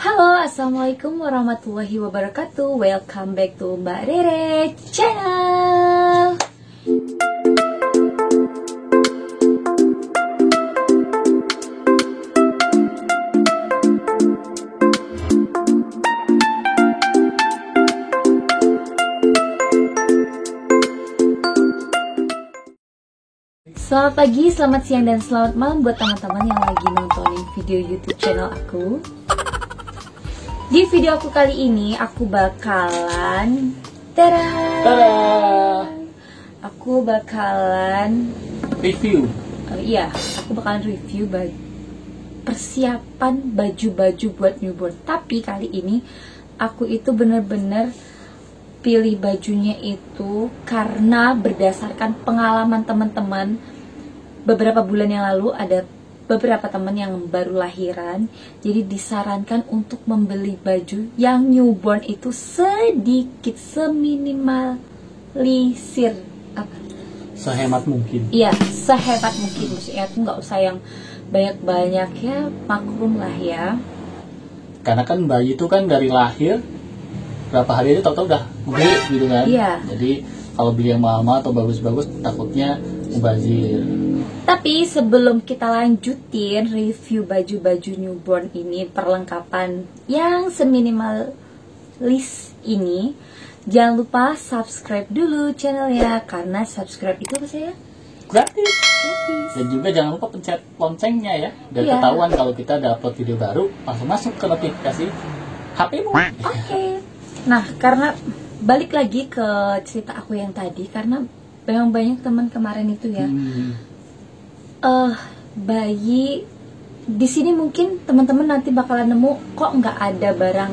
Halo, assalamualaikum warahmatullahi wabarakatuh. Welcome back to Mbak Rere Channel. Selamat pagi, selamat siang, dan selamat malam buat teman-teman yang lagi nontonin video YouTube channel aku. Di video aku kali ini aku bakalan Aku bakalan review. Aku bakalan review persiapan baju-baju buat newborn. Tapi kali ini aku itu bener-bener pilih bajunya itu karena berdasarkan pengalaman teman-teman. Beberapa bulan yang lalu ada beberapa teman yang baru lahiran, jadi disarankan untuk membeli baju yang newborn itu sedikit, seminimalisir Sehemat mungkin. Iya, sehemat mungkin. Maksudnya aku nggak usah yang banyak-banyak, ya maklum lah ya. Karena kan bayi itu kan dari lahir berapa hari itu tau-tau udah gede gitu kan. Iya. Jadi kalau beli yang mahal atau bagus-bagus takutnya mubazir. Tapi sebelum kita lanjutin review baju-baju newborn ini, perlengkapan yang seminimalis ini, jangan lupa subscribe dulu channelnya, karena subscribe itu apa sih ya? Gratis. Gratis. Dan juga jangan lupa pencet loncengnya ya, biar Iya. ketahuan kalau kita ada upload video baru, langsung masuk ke notifikasi HP-mu. Oke. Nah, karena balik lagi ke cerita aku yang tadi, karena memang banyak teman kemarin itu ya. Bayi di sini mungkin teman-teman nanti bakalan nemu kok nggak ada barang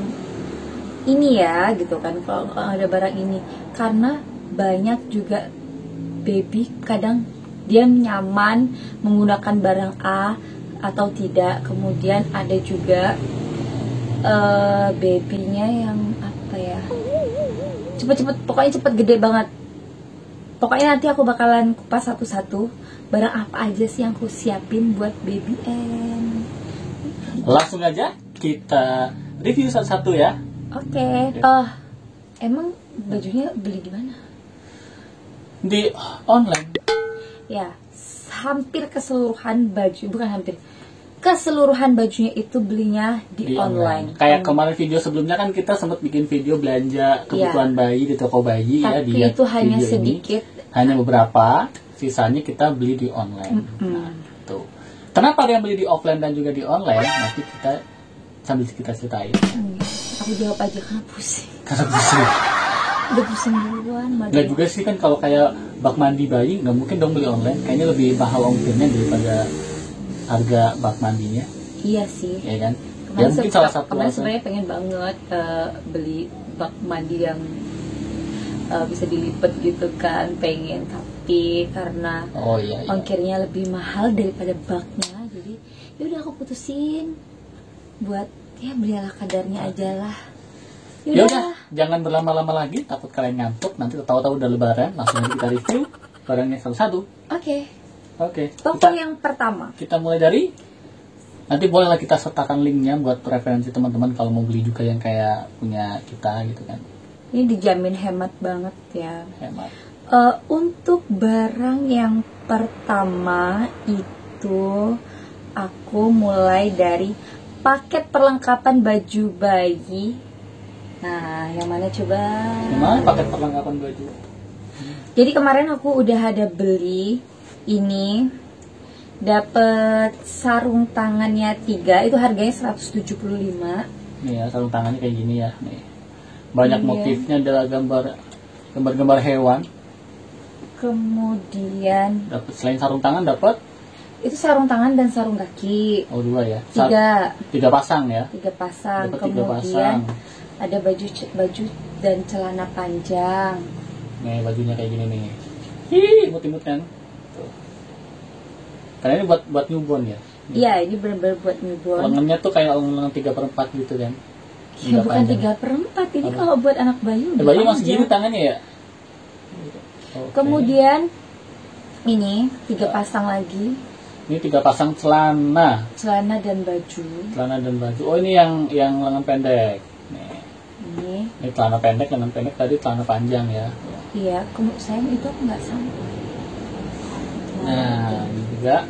ini ya gitu kan, kalau nggak ada barang ini, karena banyak juga baby kadang dia nyaman menggunakan barang A atau tidak, kemudian ada juga babynya yang apa ya, cepet-cepet, pokoknya cepet gede banget. Pokoknya nanti aku bakalan kupas satu-satu barang apa aja sih yang aku siapin buat baby N. Langsung aja kita review satu-satu ya. Oke. Emang bajunya beli di mana? Di online. Ya, hampir keseluruhan baju, bukan hampir, keseluruhan bajunya itu belinya di online. Kayak kemarin video sebelumnya kan kita sempat bikin video belanja kebutuhan bayi di toko bayi. Tapi ya, itu hanya sedikit. Hanya beberapa, sisanya kita beli di online. Nah, gitu. Kenapa ada yang beli di offline dan juga di online? Nanti kita sambil kita ceritain. Aku jawab aja karena pusing. Karena pusing. Udah pusing duluan. Nggak juga sih kan, kalau kayak bak mandi bayi nggak mungkin dong beli online. Kayaknya lebih mahal ongkirnya daripada harga bak mandinya. Iya sih. Ya kan? Kemarin Mungkin salah satu kemarin sebenarnya pengen banget beli bak mandi yang bisa dilipet gitu kan, pengen, tapi karena ongkirnya lebih mahal daripada baknya, jadi yaudah aku putusin buat ya belilah kadarnya aja lah. Yaudah, jangan berlama-lama lagi, takut kalian ngantuk, nanti tahu-tahu udah lebaran, langsung aja kita review barangnya satu-satu. Oke. Toko yang pertama. Kita mulai dari, nanti bolehlah kita sertakan linknya buat referensi teman-teman kalau mau beli juga yang kayak punya kita gitu kan. Ini dijamin hemat banget ya. Hemat. Untuk barang yang pertama itu aku mulai dari paket perlengkapan baju bayi. Nah, yang mana coba? Gimana paket perlengkapan baju? Jadi kemarin aku udah ada beli ini, dapet sarung tangannya 3, itu harganya 175. Nih ya, sarung tangannya kayak gini ya. Nih. Banyak motifnya, ada gambar-gambar hewan. Kemudian Dapat selain sarung tangan dapat itu sarung tangan dan sarung kaki. Oh, 2 ya. 3 pasang ya. 3 pasang. Dapat 3 Kemudian pasang. ada baju dan celana panjang. Nih bajunya kayak gini nih. Hi, imut-imut kan. Tuh. Karena ini buat newborn ya. Iya, ini benar-benar buat newborn. Lengannya tuh kayak lengan 3/4 gitu kan. Ya, bukan 3/4, ini kalau buat anak bayi udah bayi masih panjang. gini tangannya ya. Kemudian ini 3 pasang lagi. Ini 3 pasang celana. Celana dan baju. Celana dan baju. Oh, ini yang lengan pendek. Nih. Ini celana pendek, lengan pendek, tadi celana panjang ya. Iya, sayang itu aku nggak sampai. Nah, ini juga.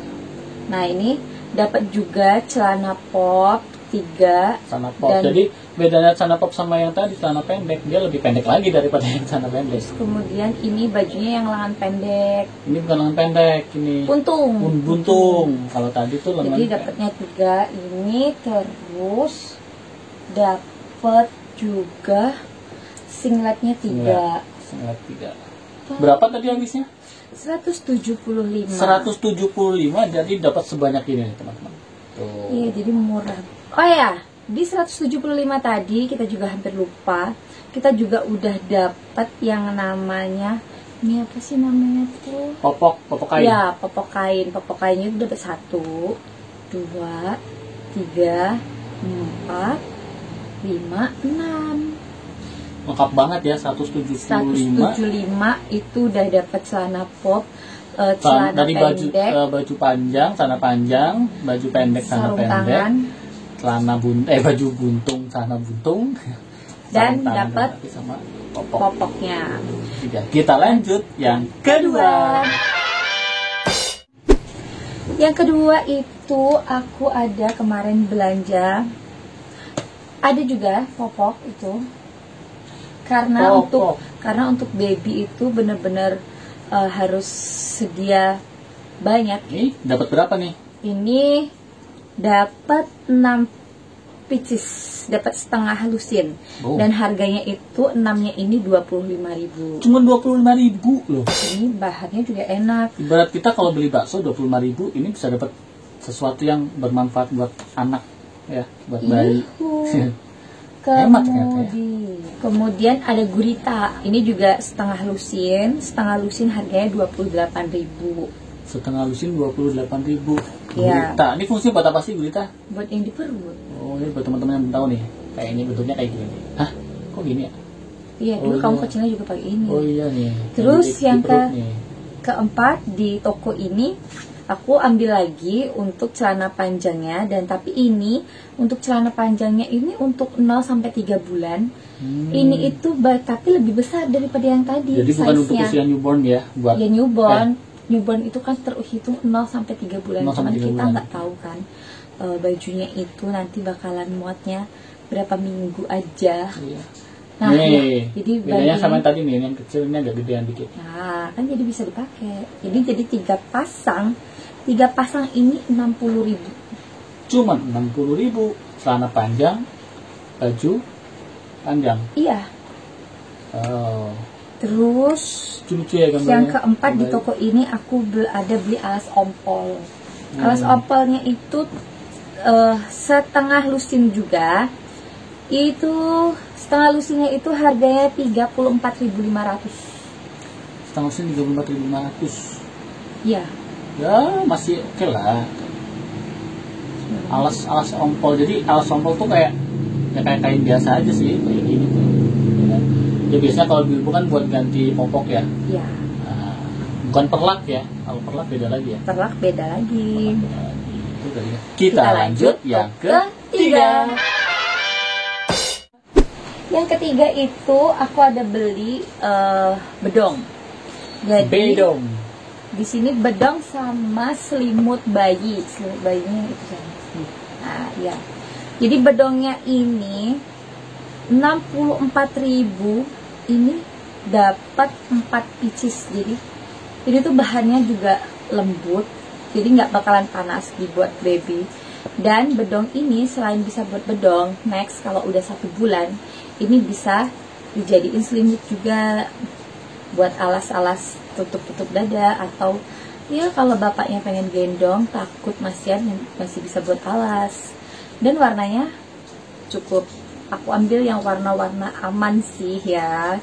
Nah, ini dapat juga celana pop 3. Celana pop. Jadi bedanya celana pop sama yang tadi celana pendek, dia lebih pendek lagi daripada yang celana pendek. Kemudian ini bajunya yang lengan pendek. Ini bukan lengan pendek, ini buntung. Kalau tadi tuh lengan. Jadi dapatnya 3 ini, terus dapat juga singletnya 3. Singlet 3. Berapa tadi habisnya? 175. 175, jadi dapat sebanyak ini teman-teman. Tuh. Iya, jadi murah. Oh ya, di 175 tadi kita juga hampir lupa. Kita juga udah dapat yang namanya, ini apa sih namanya tuh? Popok kain. Ya, popok kain. Popok kainnya itu dapat 1, 2, 3, 4, 5, 6. Lengkap banget ya, 175 itu udah dapat celana pop, celana dari pendek, baju panjang, celana panjang, baju pendek, celana pendek, celana baju buntung, celana buntung, dan dapat sama popoknya. Kita lanjut yang kedua. Yang kedua itu aku ada kemarin belanja, ada juga popok itu. Karena untuk baby itu benar-benar harus sedia banyak. Nih, dapat berapa nih? Ini dapat 6 pieces, dapat setengah lusin. Dan harganya itu 6-nya ini 25.000. Cuma 25.000 loh. Ini bahannya juga enak. Ibarat kita kalau beli bakso 25.000, ini bisa dapat sesuatu yang bermanfaat buat anak ya, buat bayi. Kemudian ada gurita. Ini juga setengah lusin. Setengah lusin harganya 28.000. Setengah lusin 28.000. Ya. Gurita. Ini fungsi buat apa sih gurita? Buat yang di perut. Oh, ini buat teman-teman yang belum tahu nih. Kayak ini bentuknya kayak gini. Hah? Kok gini ya? Iya, dulu kamu kecilnya juga pakai ini. Oh iya nih. Terus yang keempat di toko ini aku ambil lagi untuk celana panjangnya, dan tapi ini untuk celana panjangnya ini untuk 0 sampai 3 bulan. Ini itu tapi lebih besar daripada yang tadi. Jadi bukan untuk usia newborn ya, buat ya newborn. Newborn itu kan terhitung 0 sampai 3 bulan. Cuman kita nggak tahu kan bajunya itu nanti bakalan muatnya berapa minggu aja. Iya. Nah, nih, jadi bedanya sama yang tadi nih, yang kecil ini agak gedean dikit. Nah, kan jadi bisa dipakai. Jadi 3 pasang ini 60.000. Cuman 60.000, celana panjang, baju panjang. Iya. Oh. Terus lucu ya gambarnya. Yang keempat di toko ini aku beli alas ompol. Alas ompolnya itu setengah lusin juga. Itu setengah lusinnya itu harganya 34.500. Setengah lusin 34.500. Iya. Ya masih oke lah. Alas ompol, jadi alas ompol tuh kayak kain biasa aja sih, kayak gini tuh. Ya biasanya kalau di ibu kan buat ganti popok ya. Iya. Nah, bukan perlak ya. Kalau perlak beda lagi ya. Perlak beda lagi. Itu tadi ya. Kita lanjut yang ketiga. Yang ketiga itu aku ada beli bedong. Jadi bedong. Di sini bedong sama selimut bayi. Selimut bayinya itu sama. Nah, ya. Jadi bedongnya ini 64.000, ini dapat 4 pieces. Jadi ini tuh bahannya juga lembut, jadi nggak bakalan panas dibuat baby. Dan bedong ini selain bisa buat bedong, next kalau udah 1 bulan ini bisa dijadiin selimut juga, buat alas-alas tutup dada, atau ya kalau bapaknya pengen gendong takut masih bisa buat alas. Dan warnanya cukup, aku ambil yang warna-warna aman sih ya.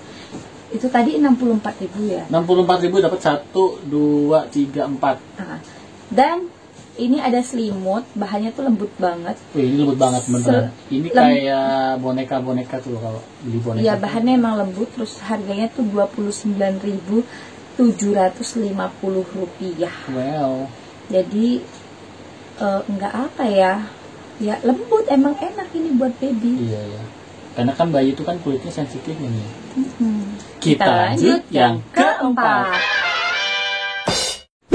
Itu tadi 64.000 ya. 64.000 dapat 1, 2, 3, 4. Nah, dan ini ada selimut, bahannya tuh lembut banget. Ini lembut banget beneran. Ini kayak boneka-boneka tuh kalau beli boneka. Iya, bahannya emang lembut, terus harganya tuh 29.750 rupiah. Wow. Jadi enggak apa ya, ya lembut, emang enak ini buat baby. Iya ya. Karena kan bayi itu kan kulitnya sensitif nih. Kita lanjut yang keempat.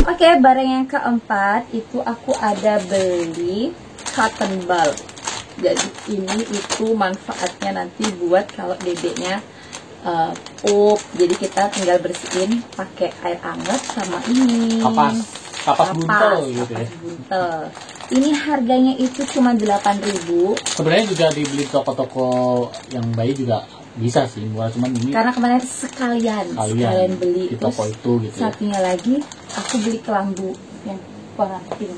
Oke, barang yang keempat itu aku ada beli cotton ball. Jadi ini itu manfaatnya nanti buat kalau dedeknya jadi kita tinggal bersihin pakai air hangat sama ini kapas buntel gitu ya. buntel. Ini harganya itu cuma 8.000. Sebenarnya juga dibeli toko-toko yang bayi juga bisa sih, cuman ini karena kemarin sekalian beli di toko itu gitu ya. Satunya lagi aku beli kelambu yang warna pink.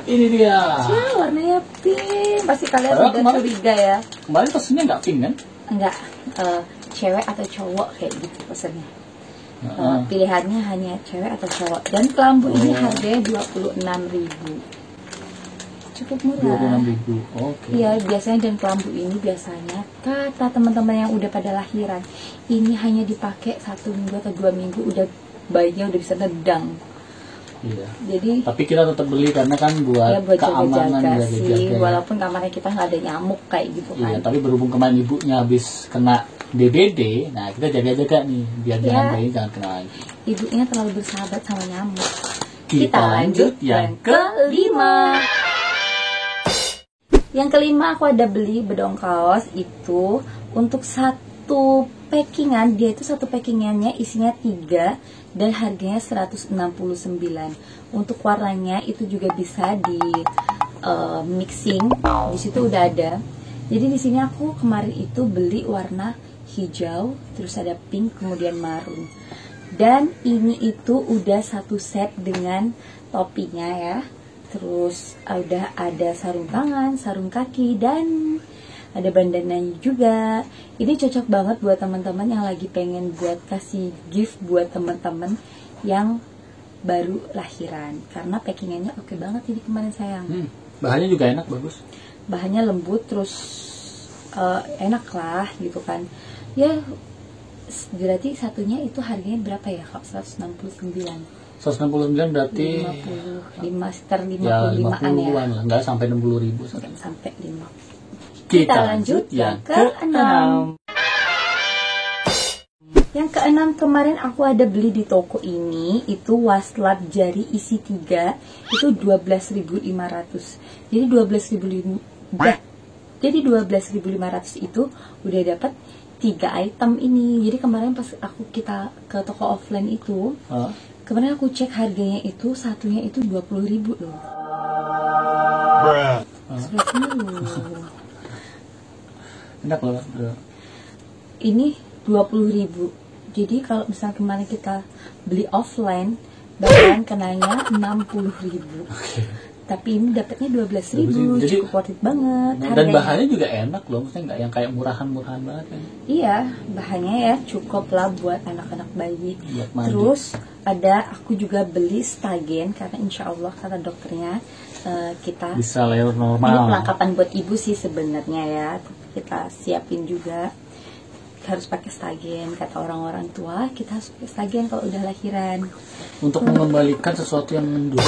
Ini dia. Warnanya pink. Pasti kalian Padahal udah curiga ya. Kemarin pesennya nggak pink kan? Enggak. Cewek atau cowok kayak gitu pesennya. Pilihannya hanya cewek atau cowok. Dan kelambu ini harganya 26.000. Cukup murah. 26.000. Oke. Iya, biasanya dan kelambu ini biasanya kata teman-teman yang udah pada lahiran, ini hanya dipakai 1 minggu atau 2 minggu udah bayinya udah bisa nedang. Iya. Jadi tapi kita tetap beli karena kan buat keamanan jaga sih, jaga. walaupun kamarnya kita nggak ada nyamuk kayak gitu kan. Iya, tapi berhubung kemarin ibunya habis kena DBD, nah kita jaga-jaga nih biar bayi jangan kena lagi. Ibunya terlalu bersahabat sama nyamuk. Kita lanjut yang kelima. Yang kelima aku ada beli bedong kaos itu untuk satu packingan, dia itu satu packingannya isinya 3 dan harganya 169. Untuk warnanya itu juga bisa di mixing, di situ udah ada. Jadi di sini aku kemarin itu beli warna hijau, terus ada pink, kemudian marun. Dan ini itu udah satu set dengan topinya ya. Terus udah ada sarung tangan, sarung kaki, dan ada bandananya juga. Ini cocok banget buat teman-teman yang lagi pengen buat kasih gift buat teman-teman yang baru lahiran. Karena packingannya oke banget ini kemarin sayang. Bahannya juga enak, bagus. Bahannya lembut, terus enak lah gitu kan. Ya berarti satunya itu harganya berapa ya kak? 169. 169 berarti 55, sekitar 55-an ya, ya. Lah, nggak sampai 60.000. Sampai 5. Kita lanjut yang ke-6. Yang ke-6 kemarin aku ada beli di toko ini, itu waslap jari isi 3, itu 12.500. Jadi 12.500 itu udah dapat 3 item ini. Jadi kemarin pas kita ke toko offline itu, kemarin aku cek harganya itu satunya itu 20.000 loh. Enak loh. Ini 20.000. Jadi kalau misalnya kemarin kita beli offline, bakalan kenanya 60.000. Tapi ini dapatnya 12.000, jadi cukup worth it banget. Dan bahannya juga enak loh, maksudnya nggak yang kayak murahan-murahan banget kan. Iya, bahannya ya cukup lah buat anak-anak bayi. Terus aku juga beli stagen karena insya Allah kata dokternya kita bisa lahir normal. Ini perlengkapan buat ibu sih sebenarnya ya, kita siapin juga harus pakai stagen. Kata orang-orang tua kita harus pakai stagen kalau udah lahiran untuk mengembalikan sesuatu yang mendur.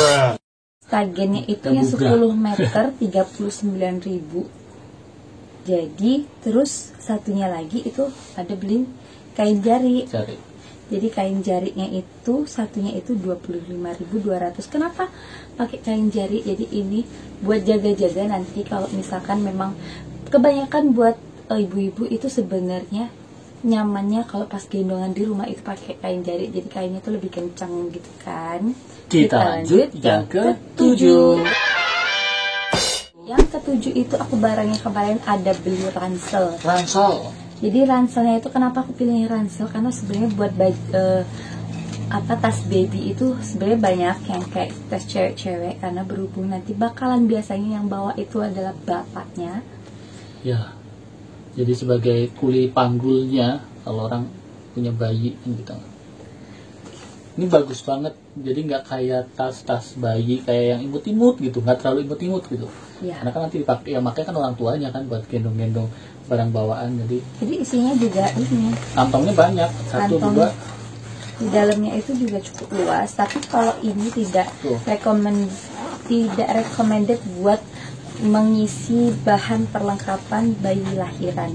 Stagennya itu yang 10 meter 39.000. Jadi terus satunya lagi itu ada beli kain jari. Jadi kain jarinya itu satunya itu 25.200. Kenapa pakai kain jari? Jadi ini buat jaga-jaga nanti kalau misalkan memang kebanyakan buat ibu-ibu itu sebenarnya nyamannya kalau pas gendongan di rumah itu pakai kain jari. Jadi kainnya itu lebih kencang gitu kan. Kita lanjut yang ke-7. Yang ke-7 itu aku barangnya kemarin ada beli ransel. Jadi ranselnya itu kenapa aku pilih ransel? Karena sebenarnya buat tas baby itu sebenarnya banyak yang kayak tas cewek-cewek, karena berhubung nanti bakalan biasanya yang bawa itu adalah bapaknya. Ya. Jadi sebagai kuli panggulnya kalau orang punya bayi gitu. Ini bagus banget. Jadi nggak kayak tas-tas bayi kayak yang imut-imut gitu, nggak terlalu imut-imut gitu. Ya. Karena kan nanti dipakai, ya makanya kan orang tuanya kan buat gendong-gendong barang bawaan. Jadi isinya juga ini. Kantongnya banyak, 1, 2. Di dalamnya itu juga cukup luas. Tapi kalau ini tidak tidak recommended buat mengisi bahan perlengkapan bayi lahiran.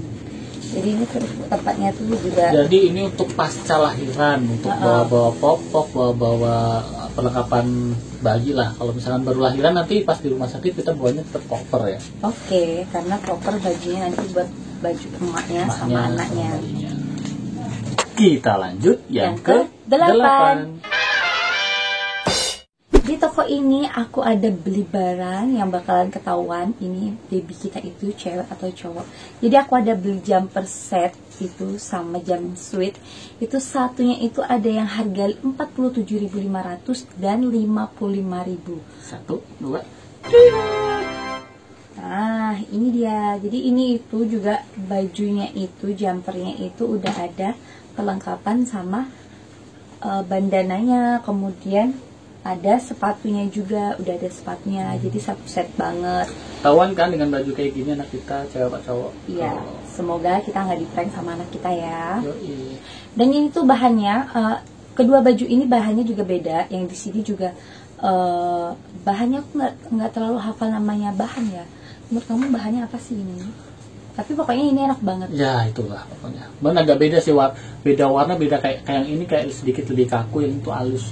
Jadi ini tempatnya tuh juga. Jadi ini untuk pasca lahiran, untuk bawa-bawa popok, bawa-bawa perlengkapan bayi lah. Kalau misalkan baru lahiran nanti pas di rumah sakit kita bawanya tetap koper ya. Oke, karena koper bajunya nanti buat baju emaknya sama anaknya. Kita lanjut yang ke-8. Di toko ini aku ada beli barang yang bakalan ketahuan ini baby kita itu cewek atau cowok. Jadi aku ada beli jumper set itu sama jumpsuit. Itu satunya itu ada yang harga 47.500 dan 55.000. 1, 2. Nah, ini dia. Jadi ini itu juga bajunya itu, jumpernya itu udah ada perlengkapan sama bandananya, kemudian ada sepatunya juga, udah ada sepatunya, jadi satu set banget. Tawan kan dengan baju kayak gini anak kita, cewek apa cowok? Iya, semoga kita nggak di-prank sama anak kita ya. Yoi. Dan ini tuh bahannya, kedua baju ini bahannya juga beda. Yang di sini juga bahannya aku nggak terlalu hafal namanya bahan ya. Menurut kamu bahannya apa sih ini? Tapi pokoknya ini enak banget. Ya itulah pokoknya. Mana agak beda sih, beda warna, beda kayak yang ini kayak sedikit lebih kaku, yang itu halus.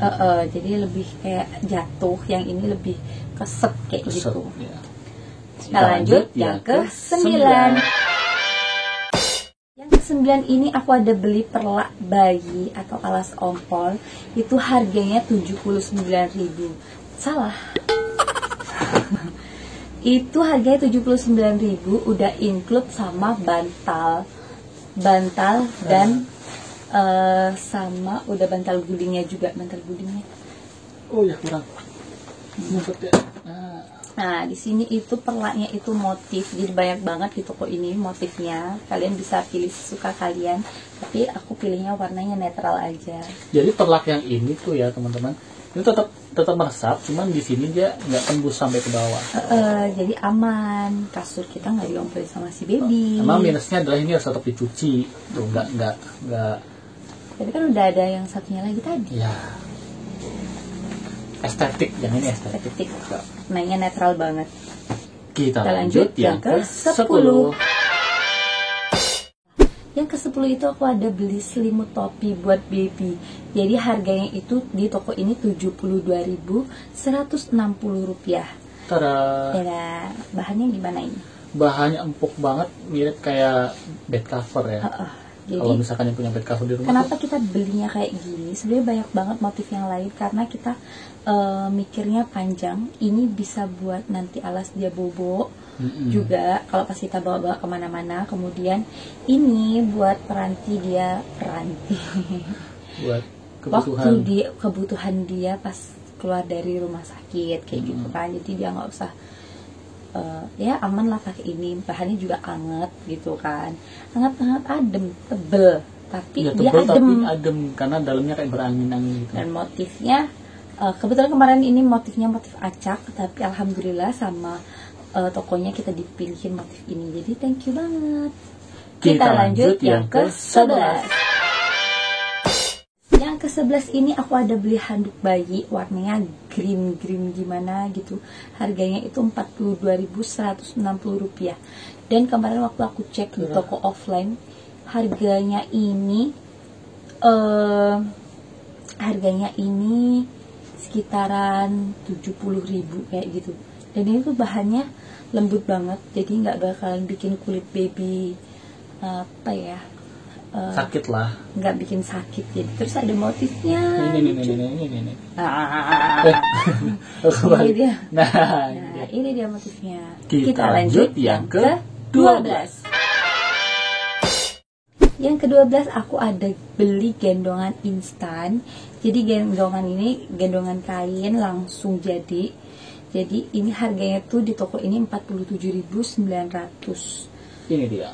Jadi lebih kayak jatuh, yang ini lebih keset kayak Keset, gitu. ya. Kita lanjut yang ke-9. Yang ke-9 ini aku ada beli perlak bayi atau alas ompol. Itu harganya 79.000. Salah. Itu harganya 79.000, udah include sama bantal dan sama udah bantal gulingnya juga, bantal gulingnya. Oh ya kurang. Ya. Nah, di sini itu perlaknya itu motif, jadi banyak banget di toko ini motifnya. Kalian bisa pilih sesuka kalian, tapi aku pilihnya warnanya netral aja. Jadi perlak yang ini tuh ya teman-teman, ini tetap meresap, cuman di sini dia nggak tembus sampai ke bawah. Jadi aman, kasur kita nggak diompelin sama si baby. Emang minusnya adalah ini harus tetap dicuci, tuh nggak. Tapi kan udah ada yang satunya lagi tadi. Ya. Estetik, yang ini estetik. Warnanya netral banget. Kita lanjut yang ke-10. Yang ke-10 itu aku ada beli selimut topi buat baby. Jadi harganya itu di toko ini 72.160 rupiah. Tada. Ya, bahannya gimana ini? Bahannya empuk banget, mirip kayak bed cover ya. Jadi, kalau misalkan yang punya bed cover di rumah. Kenapa kita belinya kayak gini? Sebenarnya banyak banget motif yang lain karena kita mikirnya panjang. Ini bisa buat nanti alas dia bobo. Juga kalau pas kita bawa-bawa kemana-mana. Kemudian ini buat peranti buat kebutuhan dia pas keluar dari rumah sakit kayak gitu kan. Jadi dia nggak usah ya aman lah pakai ini. Bahannya juga anget gitu kan, hangat adem, tebel tapi ya, dia adem karena dalamnya kayak berangin-angin gitu. Dan motifnya kebetulan kemarin ini motifnya motif acak, tapi alhamdulillah sama tokonya kita dipilihin motif ini, jadi thank you banget. Kita lanjut yang ke-11. Yang ke-11 ini aku ada beli handuk bayi warnanya green gimana gitu. Harganya itu 42.160 rupiah. Dan kemarin waktu aku cek di toko offline, harganya ini sekitaran 70.000 kayak gitu. Dan ini tuh bahannya lembut banget, jadi nggak bakalan bikin kulit baby sakit lah, nggak bikin sakit. Jadi terus ada motifnya. Ini. Ini dia. Nah, ini dia motifnya. Kita lanjut yang ke-12. Yang ke-12 aku ada beli gendongan instan. Jadi gendongan ini gendongan kain langsung jadi. Jadi ini harganya tuh di toko ini 47.900. Ini dia.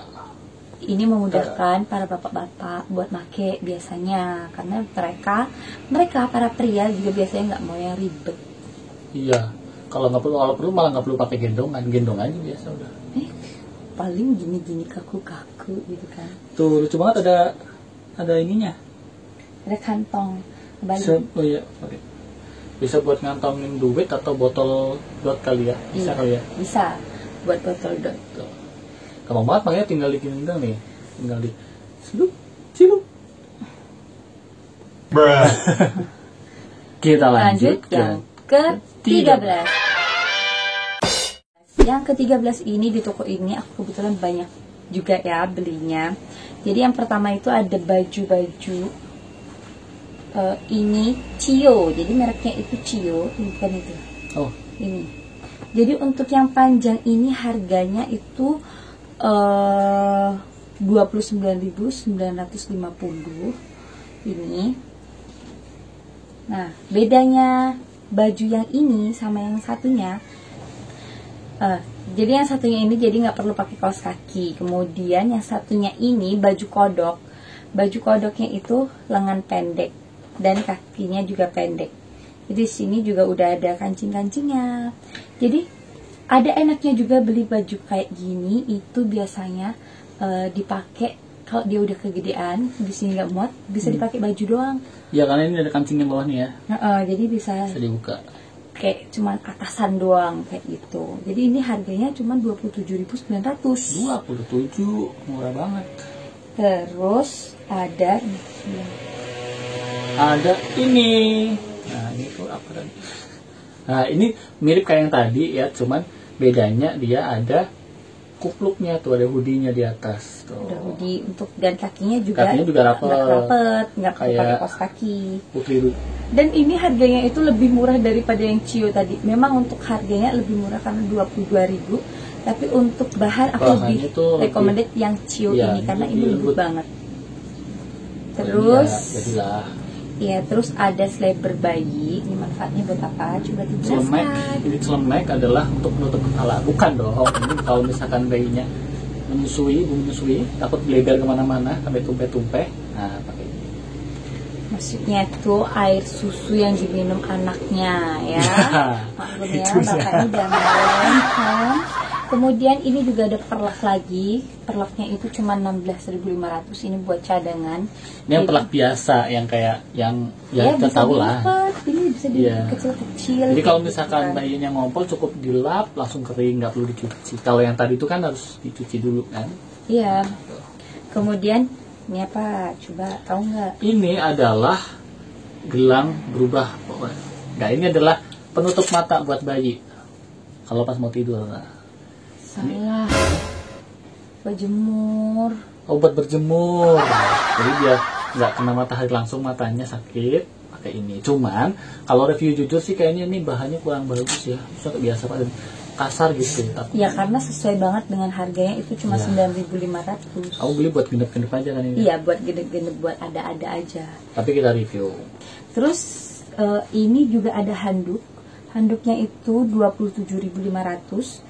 Ini memudahkan para bapak-bapak buat make biasanya, karena mereka para pria juga biasanya nggak mau yang ribet. Iya, kalau perlu malah nggak perlu pakai gendongan aja biasa udah. Paling gini kaku gitu kan. Tuh lucu banget, ada ininya. Ada kantong baju. Oh iya, oke. Bisa buat ngantongin duit atau botol dot kali ya, bisa kali ya. Bisa buat botol dot. Gampang banget, makanya tinggal digini dong nih, tinggal di cilup. Kita lanjut yang ke-13. Yang ke-13 ini di toko ini aku kebetulan banyak juga ya belinya. Jadi yang pertama itu ada baju-baju ini Cio. Jadi mereknya itu Cio, bukan itu. Oh, ini. Jadi untuk yang panjang ini harganya itu 29.950 ini. Nah, bedanya baju yang ini sama yang satunya, jadi yang satunya ini jadi nggak perlu pakai kaos kaki. Kemudian yang satunya ini baju kodok. Baju kodoknya itu lengan pendek dan kakinya juga pendek. Jadi di sini juga udah ada kancing-kancingnya. Jadi ada enaknya juga beli baju kayak gini itu biasanya dipakai kalau dia udah kegedean, di sini nggak muat, bisa dipakai baju doang. ya karena ini ada kancingnya bawah nih ya, Jadi bisa dibuka. kayak cuman atasan doang kayak gitu. Jadi ini harganya cuman 27.900. 27, murah banget. Terus ada ini. Nah, ini tuh apa tadi? Nah, ini mirip kayak yang tadi ya, cuman bedanya dia ada kupluknya tuh, ada hoodie-nya di atas tuh. ada hoodie untuk, dan kakinya juga rapet, nggak perlu kayak pakai kaos kaki. putri dulu. Dan ini harganya itu lebih murah daripada yang Cio tadi. Memang untuk harganya lebih murah karena 22.000. Tapi untuk bahan aku Bahannya lebih tuh recommended yang Cio ya, ini karena ini lembut. lembut banget. Terus jadilah ya, terus ada sleeper bayi. Ini manfaatnya buat apa? Coba celemek. dijelaskan. Ini celemek adalah untuk menutup kepala. Bukan dong. Ini kalau misalkan bayinya menyusui, takut bleber kemana-mana sampai tumpeh-tumpeh. Nah, pakai ini. Maksudnya itu air susu yang diminum anaknya ya. Maklum ya, Itu ya. bapaknya jangan kan. Kemudian ini juga ada perlak lagi. Perlaknya itu cuma 16.500. Ini buat cadangan. Ini yang perlak biasa, yang kayak yang ya kita bisa tahu lah. dilipat. Ini bisa Iya. kecil-kecil. Jadi kalau kayak misalkan gitu kan. bayinya ngompol cukup dilap langsung kering, nggak perlu dicuci. Kalau yang tadi itu kan harus dicuci dulu kan. Iya. Kemudian ini apa? Coba tahu nggak? Ini adalah gelang berubah pokoknya. Nah, ini adalah penutup mata buat bayi. Kalau pas mau tidur. Nah. Salah. Berjemur. Oh, buat berjemur. Jadi dia nggak kena matahari langsung, matanya sakit. Pakai ini. Cuman kalau review jujur sih kayaknya ini bahannya kurang bagus ya. Sudah biasa Pak, kasar gitu. Ya karena sesuai banget dengan harganya itu cuma Ya. 9.500. Aku beli buat gendep-gendep aja kan ini. Iya, buat gede-gede, buat ada-ada aja. Tapi kita review. Terus ini juga ada handuk. Handuknya itu 27.500.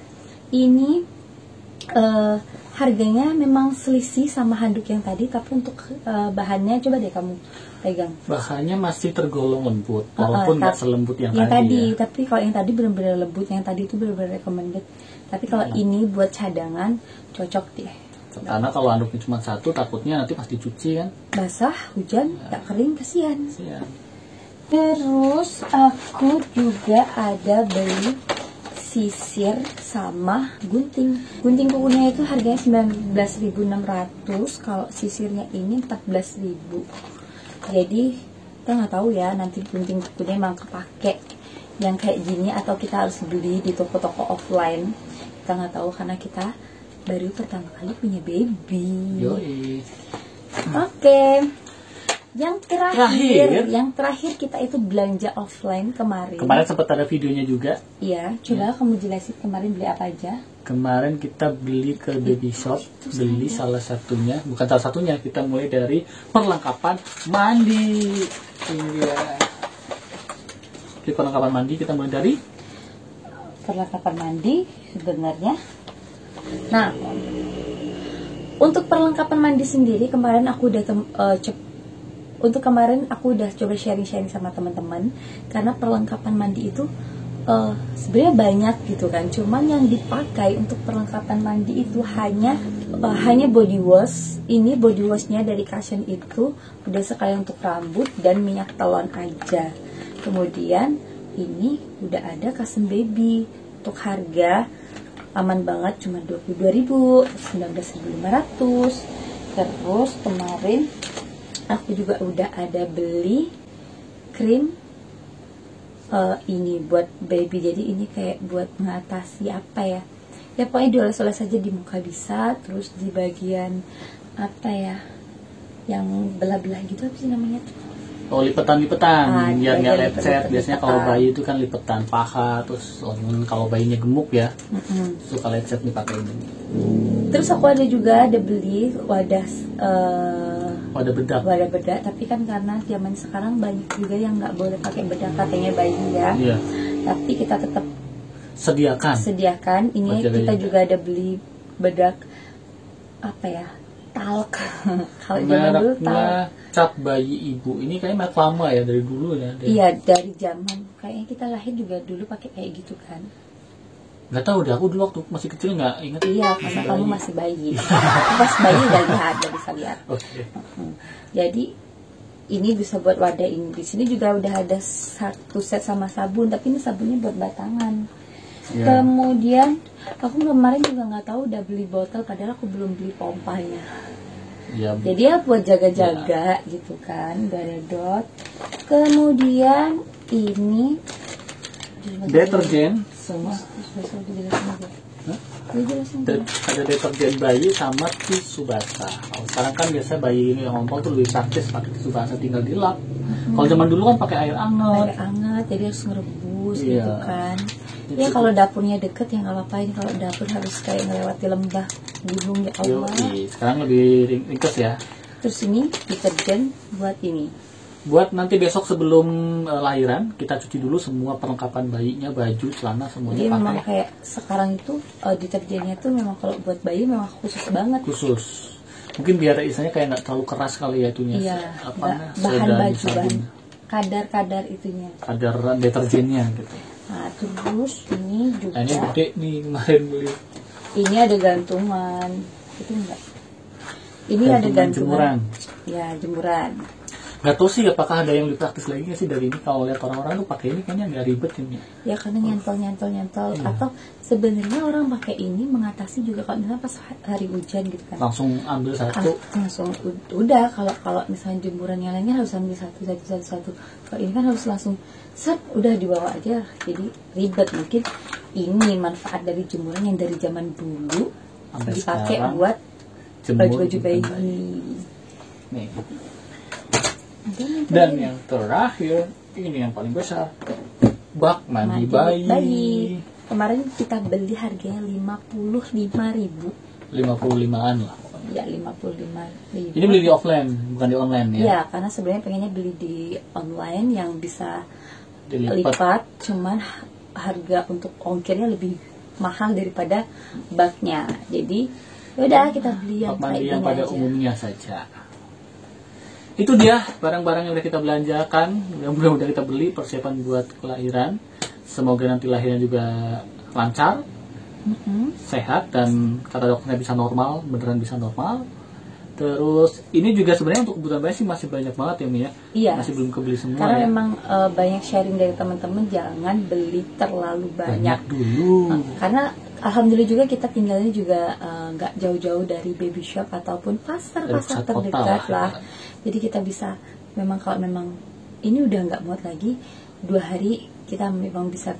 Ini harganya memang selisih sama handuk yang tadi, tapi untuk bahannya coba deh kamu pegang. Bahannya masih tergolong lembut, walaupun nggak selembut yang tadi. tadi ya. Tapi kalau yang tadi benar-benar lembut, yang tadi itu benar-benar recommended. Tapi kalau ini buat cadangan cocok deh. Karena kalau handuknya cuma satu, takutnya nanti pas dicuci kan. Basah, hujan, tak kering, kasihan. Ya. Terus aku juga ada beli sisir sama gunting. Gunting kukunya itu harganya 19.600. Kalau sisirnya ini 14.000. Jadi kita nggak tahu ya nanti gunting kukunya emang kepake yang kayak gini atau kita harus beli di toko-toko offline. Kita nggak tahu karena kita baru pertama kali punya baby. Yoi. Oke. Yang Terakhir. terakhir kita itu belanja offline kemarin. Kemarin sempat ada videonya juga. Iya, coba kamu jelasin kemarin beli apa aja. Kemarin kita beli ke baby shop, beli salah satunya, bukan salah satunya, kita mulai dari perlengkapan mandi. Ini dia. Di perlengkapan mandi kita mulai dari Perlengkapan mandi sebenarnya. Nah, untuk perlengkapan mandi sendiri kemarin aku udah coba sharing-sharing sama teman-teman karena perlengkapan mandi itu sebenarnya banyak gitu kan. Cuman yang dipakai untuk perlengkapan mandi itu hanya body wash. Ini body washnya dari Cushion itu udah sekali untuk rambut dan minyak telon aja. Kemudian ini udah ada custom baby untuk harga aman banget, cuma 22.000, 19.500. Terus kemarin aku juga udah ada beli krim ini buat baby. Jadi ini kayak buat mengatasi apa ya, pokoknya dioles-oles saja di muka bisa. Terus di bagian apa ya, yang belah-belah gitu, apa sih namanya tuh? Oh, lipetan-lipetan biar nggak lecet. Biasanya kalau lipetan. bayi itu kan lipetan paha, terus kalau bayinya gemuk ya suka lecet nih pakai ini. Terus aku ada beli wadah Wadah bedak. tapi kan karena zaman sekarang banyak juga yang nggak boleh pakai bedak katanya bayi ya. Iya. Tapi kita tetap sediakan. Ini Wadah kita bayi. juga ada beli bedak apa ya, talc. Kalau zaman dulu talc. Mereknya Cap Bayi Ibu. Ini kayaknya merek lama ya, dari dulu ya. Iya, dari zaman kayaknya kita lahir juga dulu pakai kayak gitu kan. Nggak tahu deh, aku dulu waktu masih kecil nggak ingat. Iya, karena kamu masih bayi. Pas bayi udah bisa lihat. Oke. Jadi ini bisa buat wadah ini. Di sini juga udah ada satu set sama sabun, tapi ini sabunnya buat batangan. Iya. Kemudian aku kemarin juga nggak tahu udah beli botol, padahal aku belum beli pompanya. Ya, Jadi ya buat jaga-jaga gitu kan, dot. Kemudian ini deterjen semua. Ada deterjen bayi sama tisu basah. Kalau sekarang kan biasa bayi ini yang ngomong tuh lebih praktis pakai tisu basah, tinggal dilap. Kalau zaman dulu kan pakai air hangat. Jadi harus ngerebus Iya. gitu kan. Ya kalau dapurnya deket ya nggak apa-apain. Kalau dapur harus kayak melewati lembah gunung, ya Allah. Sekarang lebih ringkas ya. Terus ini deterjen buat ini. Buat nanti besok sebelum lahiran kita cuci dulu semua perlengkapan bayinya, baju, celana semuanya Jadi pakai. memang kayak sekarang itu deterjennya tuh memang kalau buat bayi memang khusus banget. Khusus. Mungkin biar isinya kayak nggak terlalu keras kali ya itunya. Iya. Namanya? Bahan Soda, baju, sabun. kadar itunya. Kadar deterjennya gitu. Nah terus ini juga. Nah, ini gede nih kemarin beli. Ini ada gantungan. Itu enggak. Ini ada gantungan. Jemuran. Ya, jemuran. Gak tau sih apakah ada yang lebih praktis lagi nggak sih dari ini. Kalau lihat orang-orang tuh pakai ini kayaknya nggak ribet ini. Ya karena nyantol. Iya. Atau sebenarnya orang pakai ini mengatasi juga kalau misalnya pas hari hujan gitu kan. Langsung ambil satu. Langsung udah. Kalau misalnya jemuran yang lainnya harus ambil satu. Kalau ini kan harus langsung set, udah dibawa aja. Jadi ribet. Mungkin ini manfaat dari jemuran yang dari zaman dulu Sampai dipakai sekarang, buat jemur baju-baju bayi. Nih. Dan yang terakhir, ini yang paling besar, bak mandi bayi. Kemarin kita beli harganya 55.000. 55-an lah. Ya 55.000. Ini beli di offline, bukan di online ya? Iya, karena sebenarnya pengennya beli di online yang bisa Dilipat. lipat, cuman harga untuk ongkirnya lebih mahal daripada baknya. Jadi udah kita beli yang Bak mandi kayak yang gini pada aja. umumnya saja. Itu dia barang-barang yang udah kita belanjakan, yang udah kita beli persiapan buat kelahiran. Semoga nanti lahirnya juga lancar, sehat, dan kata dokternya bisa normal, beneran bisa normal. Terus ini juga sebenarnya untuk kebutuhan bayi sih masih banyak banget ya Mia. Iya. Masih belum kebeli semua Karena ya. memang banyak sharing dari teman-teman, jangan beli terlalu banyak. Dulu. Karena alhamdulillah juga kita tinggalnya juga nggak jauh-jauh dari baby shop ataupun pasar-pasar Dari pusat kota terdekat lah. lah. Jadi kita bisa memang kalau memang ini udah nggak muat lagi, 2 hari kita memang bisa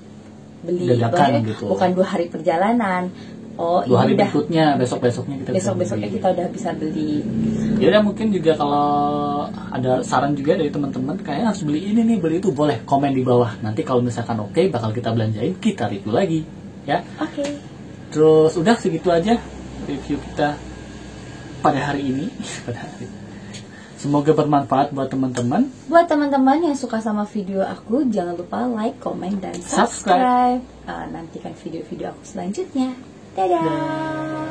beli. Dadakan Bahkan gitu. Bukan 2 hari perjalanan. Oh, 2 hari ini udah berikutnya, besok-besoknya kita bisa besok-besoknya beli. kita udah bisa beli. Ya udah, mungkin juga kalau ada saran juga dari teman-teman kayaknya harus beli ini nih, beli itu, boleh komen di bawah. Nanti kalau misalkan oke, bakal kita belanjain, kita review lagi ya. Oke. Terus udah segitu aja review kita pada hari ini. Semoga bermanfaat buat teman-teman. Buat teman-teman yang suka sama video aku, jangan lupa like, comment, dan subscribe. Nantikan video-video aku selanjutnya. Dadah.